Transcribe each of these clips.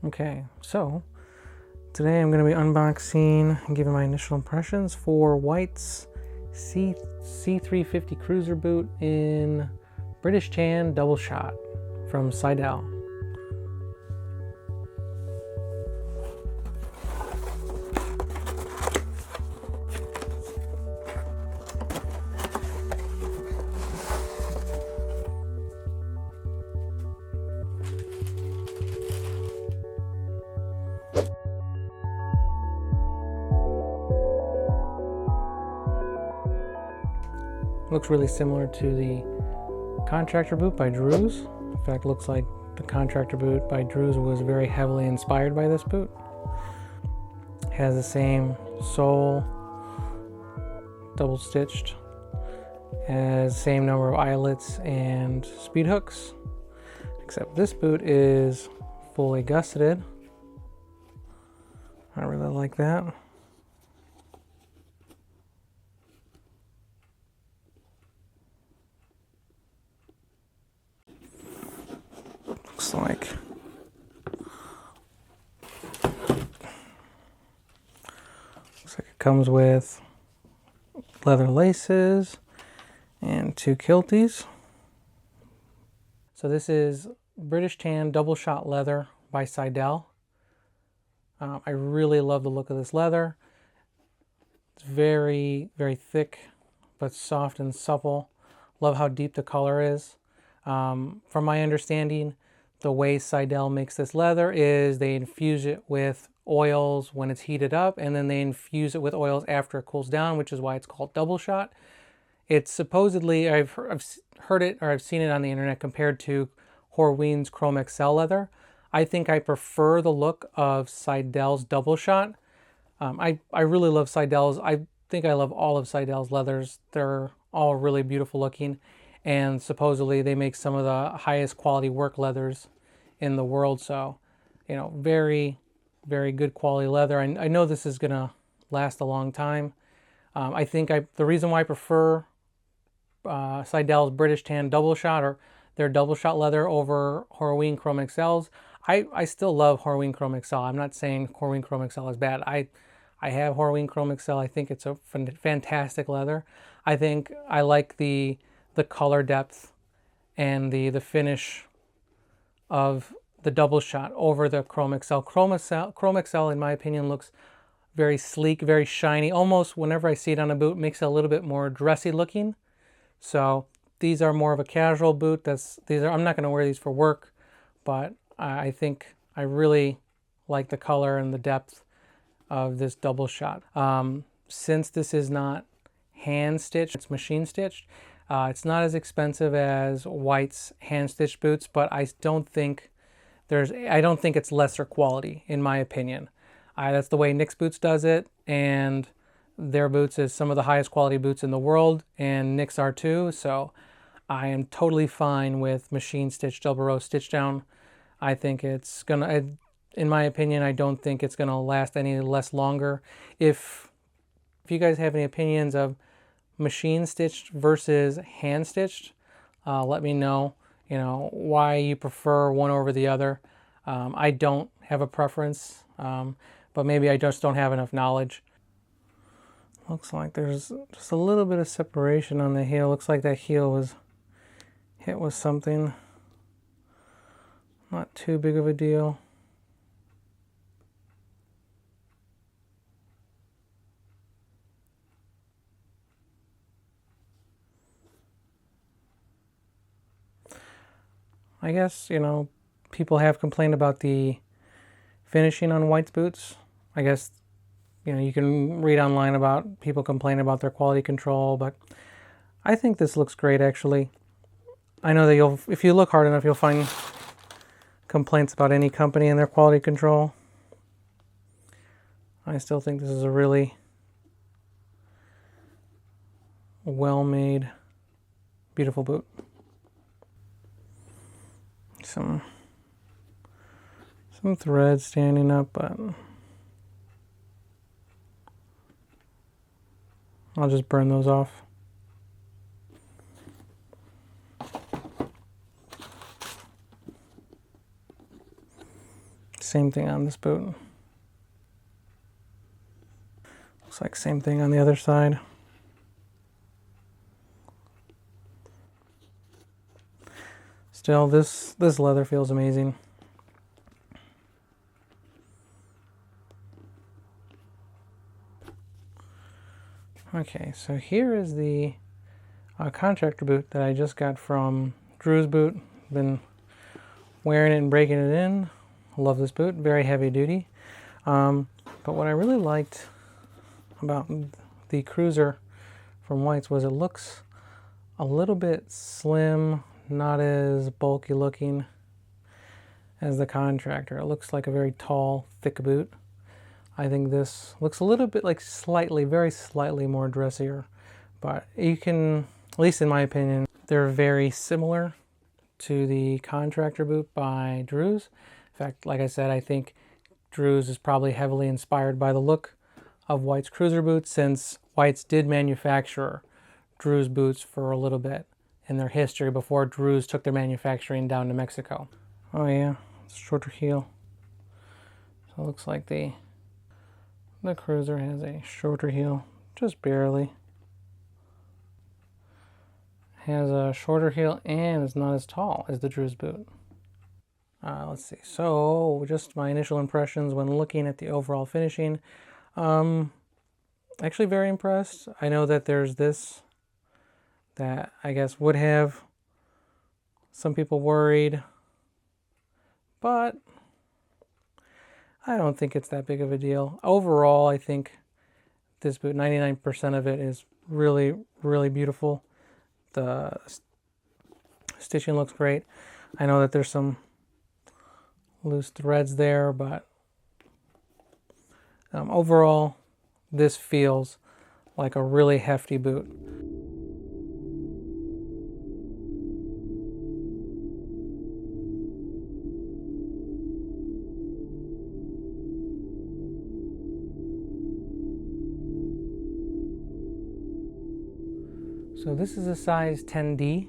Okay, so today I'm going to be unboxing and giving my initial impressions for White's C350 Cruiser boot in British Tan Double Shot from Seidel. Looks really similar to the Contractor boot by Drew's. In fact, looks like the Contractor boot by Drew's was very heavily inspired by this boot. Has the same sole, double stitched, has the same number of eyelets and speed hooks, except this boot is fully gusseted. I really like that. Looks like it comes with leather laces and 2 kilties. So this is British Tan Double Shot Leather by Seidel. I really love the look of this leather. It's very, very thick, but soft and supple. Love how deep the color is. From my understanding, the way Seidel makes this leather is they infuse it with oils when it's heated up, and then they infuse it with oils after it cools down, which is why it's called double shot. It's supposedly, I've heard it or I've seen it on the internet compared to Horween's Chrome XL leather. I think I prefer the look of Seidel's double shot. I really love Seidel's. I think I love all of Seidel's leathers. They're all really beautiful looking, and supposedly they make some of the highest quality work leathers in the world. So, you know, very, very good quality leather. I know this is gonna last a long time. I think the reason why I prefer Seidel's British Tan Double Shot or their Double Shot leather over Horween Chrome XLs. I still love Horween Chrome XL. I'm not saying Horween Chrome XL is bad. I have Horween Chrome XL. I think it's a fantastic leather. I think I like the color depth and the finish of the Double Shot over the Chrome XL. Chrome XL, in my opinion, looks very sleek, very shiny. Almost whenever I see it on a boot, makes it a little bit more dressy looking. So these are more of a casual boot. I'm not going to wear these for work, but I think I really like the color and the depth of this Double Shot. Since this is not hand stitched, it's machine stitched. It's not as expensive as White's hand stitched boots, but I don't think it's lesser quality, in my opinion. That's the way Nick's Boots does it, and their boots is some of the highest quality boots in the world, and Nick's are too. So I am totally fine with machine stitched double row stitch down. I think it's gonna, in my opinion, I don't think it's gonna last any less longer. If you guys have any opinions of machine stitched versus hand stitched, let me know, you know, why you prefer one over the other. I don't have a preference, but maybe I just don't have enough knowledge. Looks like there's just a little bit of separation on the heel. Looks like that heel was hit with something. Not too big of a deal. I guess, you know, people have complained about the finishing on White's boots. I guess, you know, you can read online about people complaining about their quality control, but I think this looks great, actually. I know that if you look hard enough, you'll find complaints about any company and their quality control. I still think this is a really well-made, beautiful boot. Some threads standing up, but I'll just burn those off. Same thing on this boot. Looks like same thing on the other side. Still, this leather feels amazing. Okay, so here is the contractor boot that I just got from Drew's Boot. Been wearing it and breaking it in. Love this boot, very heavy duty. But what I really liked about the Cruiser from White's was it looks a little bit slim, not as bulky looking as the contractor. It looks like a very tall, thick boot. I think this looks a little bit like very slightly more dressier, but you can, at least in my opinion, they're very similar to the contractor boot by Drew's. In fact, like I said, I think Drew's is probably heavily inspired by the look of White's Cruiser boots, since White's did manufacture Drew's boots for a little bit in their history before Drew's took their manufacturing down to Mexico. Oh yeah, it's a shorter heel. So it looks like the Cruiser has a shorter heel, just barely. Has a shorter heel and is not as tall as the Drew's boot. Let's see, so just my initial impressions when looking at the overall finishing. Actually very impressed. I know that there's this that I guess would have some people worried, but I don't think it's that big of a deal. Overall, I think this boot, 99% of it is really, really beautiful. The stitching looks great. I know that there's some loose threads there, but overall, this feels like a really hefty boot. So this is a size 10D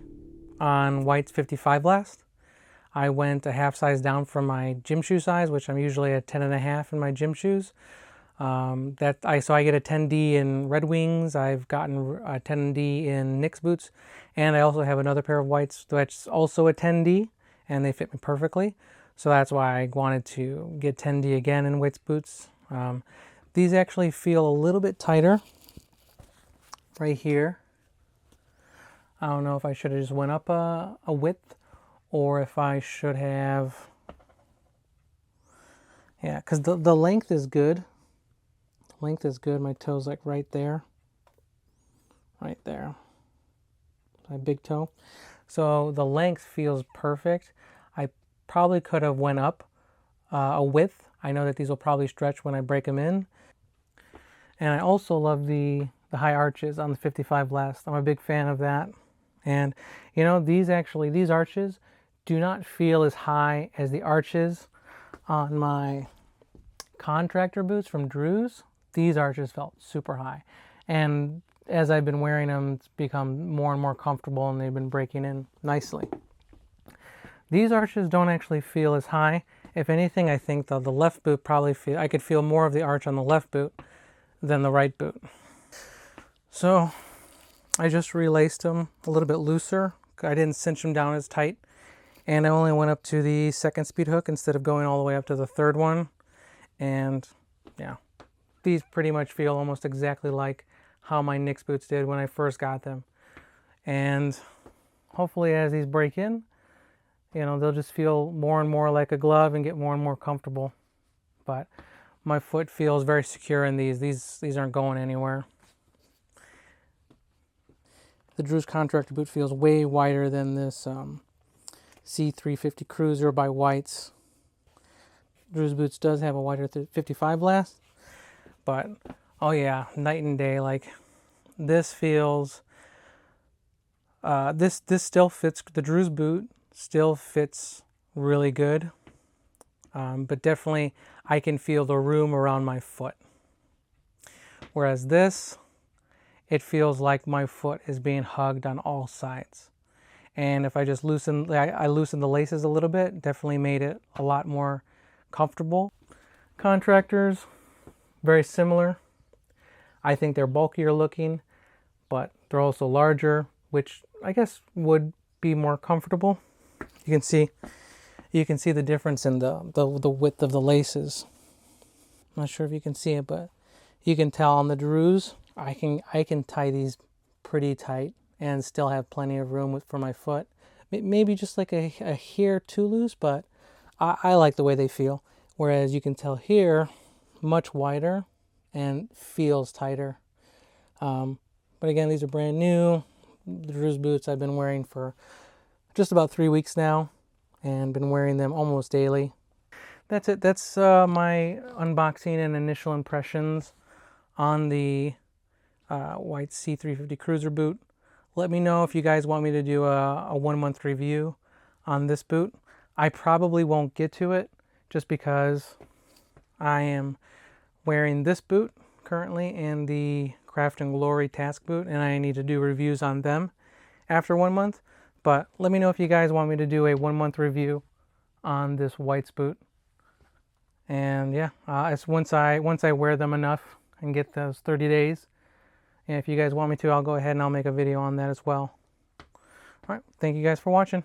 on White's 55 last. I went a half size down from my gym shoe size, which I'm usually at 10.5 in my gym shoes. So I get a 10D in Red Wings. I've gotten a 10D in Nick's boots, and I also have another pair of Whites that's also a 10D, and they fit me perfectly. So that's why I wanted to get 10D again in White's boots. These actually feel a little bit tighter right here. I don't know if I should have just went up a width, or if I should have, yeah, because the length is good. Length is good. My toe's like right there. Right there. My big toe. So the length feels perfect. I probably could have went up a width. I know that these will probably stretch when I break them in. And I also love the high arches on the 55 last. I'm a big fan of that. And you know, these arches do not feel as high as the arches on my contractor boots from Drew's. These arches felt super high. And as I've been wearing them, it's become more and more comfortable, and they've been breaking in nicely. These arches don't actually feel as high. If anything, I think the left boot I could feel more of the arch on the left boot than the right boot. So I just relaced them a little bit looser. I didn't cinch them down as tight. And I only went up to the second speed hook instead of going all the way up to the third one. And yeah, these pretty much feel almost exactly like how my Nick's boots did when I first got them. And hopefully as these break in, you know, they'll just feel more and more like a glove and get more and more comfortable. But my foot feels very secure in these. These aren't going anywhere. The Drew's contractor boot feels way wider than this C350 Cruiser by White's. Drew's boots does have a wider 55 last, but oh yeah, night and day. Like this feels, this still fits. The Drew's boot still fits really good, but definitely I can feel the room around my foot. Whereas this, it feels like my foot is being hugged on all sides. And if I just I loosened the laces a little bit, definitely made it a lot more comfortable. Contractors, very similar. I think they're bulkier looking, but they're also larger, which I guess would be more comfortable. You can see the difference in the width of the laces. I'm not sure if you can see it, but you can tell on the Drews, I can tie these pretty tight and still have plenty of room for my foot. Maybe just like a hair too loose, but I like the way they feel. Whereas you can tell here, much wider and feels tighter. But again, these are brand new. The Drews boots I've been wearing for just about 3 weeks now and been wearing them almost daily. That's it. That's my unboxing and initial impressions on the white C350 Cruiser boot. Let me know if you guys want me to do a 1 month review on this boot. I probably won't get to it just because I am wearing this boot currently and the Craft and Glory Task boot, and I need to do reviews on them after 1 month. But let me know if you guys want me to do a 1 month review on this whites boot. And yeah, it's once I wear them enough and get those 30 days. And if you guys want me to, I'll go ahead and I'll make a video on that as well. All right, thank you guys for watching.